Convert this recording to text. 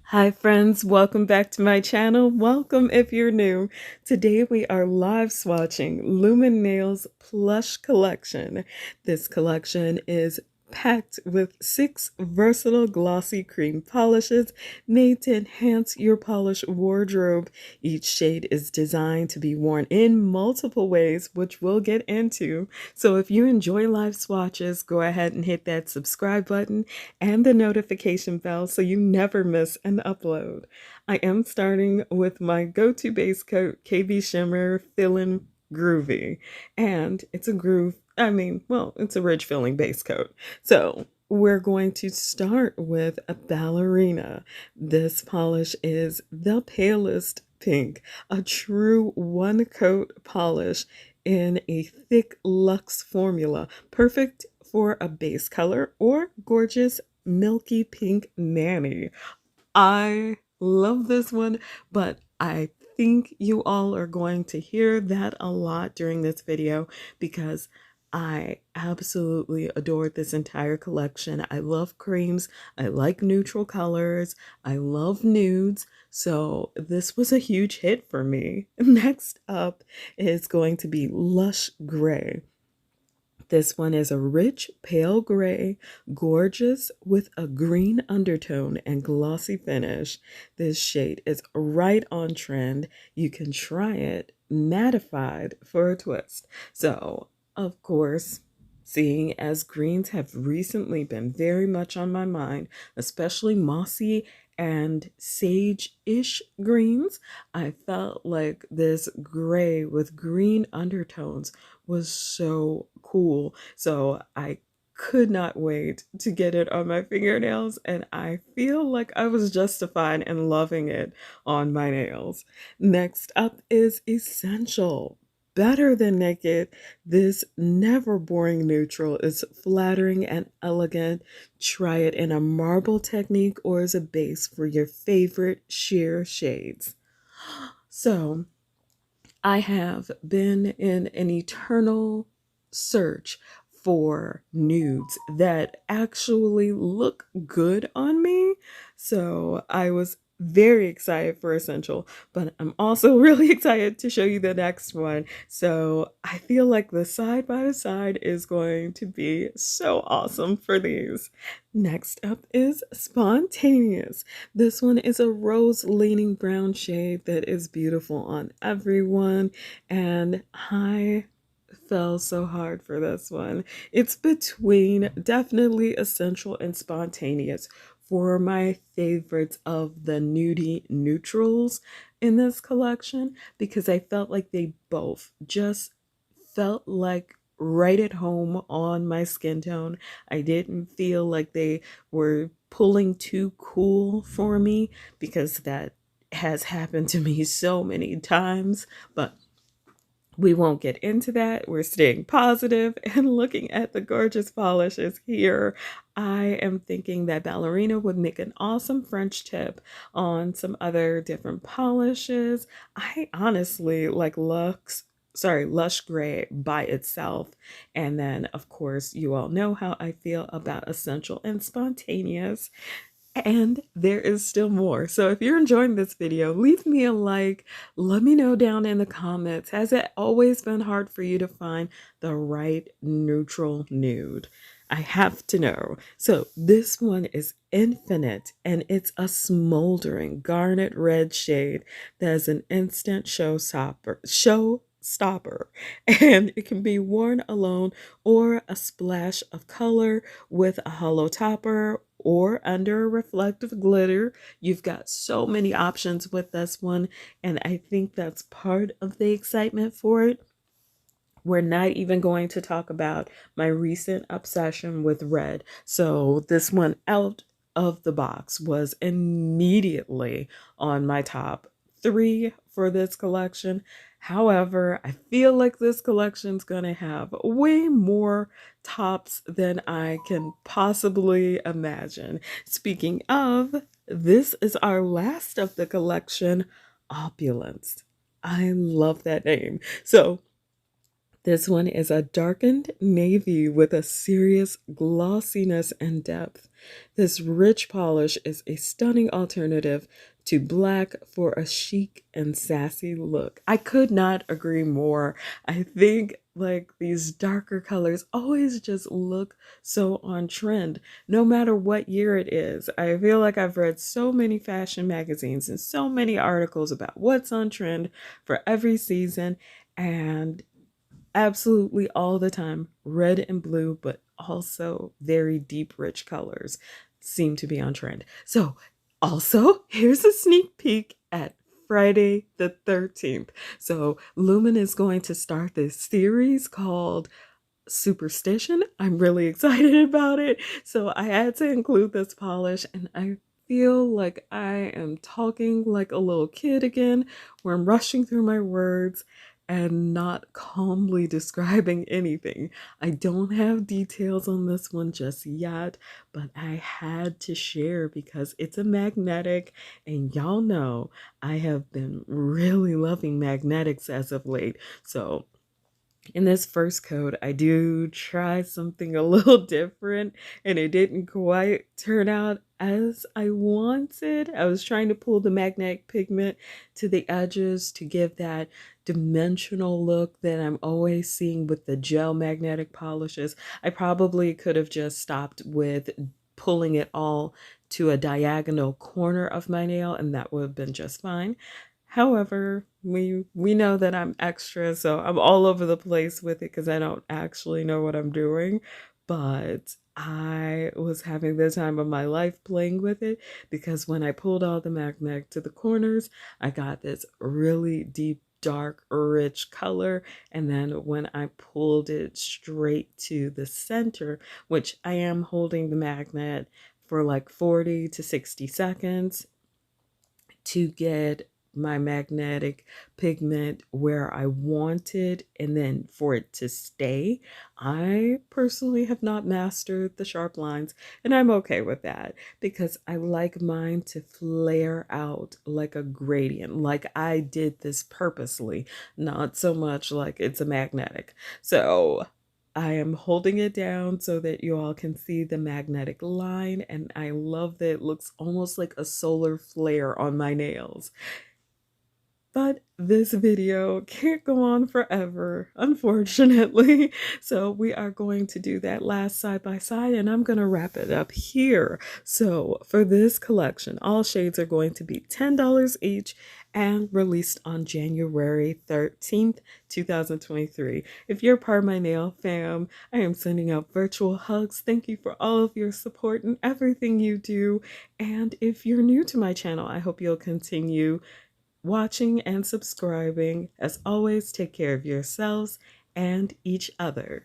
Hi friends, welcome back to my channel. Welcome if you're new. Today we are live swatching Lumen Nails Plush collection. This collection is packed with 6 versatile glossy cream polishes made to enhance your polish wardrobe. Each shade is designed to be worn in multiple ways, which we'll get into. So if you enjoy live swatches, go ahead and hit that subscribe button and the notification bell so you never miss an upload. I am starting with my go-to base coat, KB Shimmer Feelin' Groovy. And it's a groove, it's a rich feeling base coat. So we're going to start with a ballerina. This polish is the palest pink, a true one coat polish in a thick luxe formula, perfect for a base color or gorgeous milky pink nanny. I love this one, but I think you all are going to hear that a lot during this video because I absolutely adored this entire collection. I love creams. I like neutral colors. I love nudes. So this was a huge hit for me. Next up is going to be Lush Gray. This one is a rich pale gray, gorgeous with a green undertone and glossy finish. This shade is right on trend. You can try it mattified for a twist. So, of course, seeing as greens have recently been very much on my mind, especially mossy and sage-ish greens, I felt like this gray with green undertones was so cool. So I could not wait to get it on my fingernails, and I feel like I was justified in loving it on my nails. Next up is Essential. Better than Naked, this never boring neutral is flattering and elegant. Try it in a marble technique or as a base for your favorite sheer shades. So, I have been in an eternal search for nudes that actually look good on me. So I was very excited for Essential, but I'm also really excited to show you the next one. So I feel like the side by side is going to be so awesome for these. Next up is Spontaneous. This one is a rose leaning brown shade that is beautiful on everyone, and I fell so hard for this one. It's between definitely Essential and Spontaneous for my favorites of the nudie neutrals in this collection because I felt like they both just felt like right at home on my skin tone. I didn't feel like they were pulling too cool for me because that has happened to me so many times, but we won't get into that. We're staying positive and looking at the gorgeous polishes here. I am thinking that ballerina would make an awesome French tip on some other different polishes. I honestly like Lush Gray by itself. And then, of course, you all know how I feel about Essential and Spontaneous. And there is still more. So if you're enjoying this video, leave me a like. Let me know down in the comments. Has it always been hard for you to find the right neutral nude? I have to know. So this one is Infinite, and it's a smoldering garnet red shade that is an instant showstopper, and it can be worn alone or a splash of color with a hollow topper or under reflective glitter. You've got so many options with this one, and I think that's part of the excitement for it. We're not even going to talk about my recent obsession with red. So this one out of the box was immediately on my top 3 for this collection. However, I feel like this collection's gonna have way more tops than I can possibly imagine. Speaking of, this is our last of the collection, Opulence. I love that name. So this one is a darkened navy with a serious glossiness and depth. This rich polish is a stunning alternative to black for a chic and sassy look. I could not agree more. I think like these darker colors always just look so on trend, no matter what year it is. I feel like I've read so many fashion magazines and so many articles about what's on trend for every season, and absolutely all the time, red and blue, but also very deep, rich colors seem to be on trend. So, also, here's a sneak peek at Friday the 13th. So, Lumen is going to start this series called Superstition. I'm really excited about it. So, I had to include this polish, and I feel like I am talking like a little kid again, where I'm rushing through my words and not calmly describing anything. I don't have details on this one just yet, but I had to share because it's a magnetic, and y'all know I have been really loving magnetics as of late. So in this first coat, I do try something a little different, and it didn't quite turn out as I wanted. I was trying to pull the magnetic pigment to the edges to give that dimensional look that I'm always seeing with the gel magnetic polishes. I probably could have just stopped with pulling it all to a diagonal corner of my nail, and that would have been just fine. However, we know that I'm extra, so I'm all over the place with it because I don't actually know what I'm doing. But I was having the time of my life playing with it because when I pulled all the magnet to the corners, I got this really deep, dark, rich color. And then when I pulled it straight to the center, which I am holding the magnet for like 40 to 60 seconds to get my magnetic pigment where I wanted and then for it to stay. I personally have not mastered the sharp lines, and I'm okay with that because I like mine to flare out like a gradient, like I did this purposely, not so much like it's a magnetic. So I am holding it down so that you all can see the magnetic line, and I love that it looks almost like a solar flare on my nails. But this video can't go on forever, unfortunately. So we are going to do that last side by side, and I'm going to wrap it up here. So for this collection, all shades are going to be $10 each and released on January 13th, 2023. If you're part of my nail fam, I am sending out virtual hugs. Thank you for all of your support and everything you do. And if you're new to my channel, I hope you'll continue watching and subscribing. As always, take care of yourselves and each other.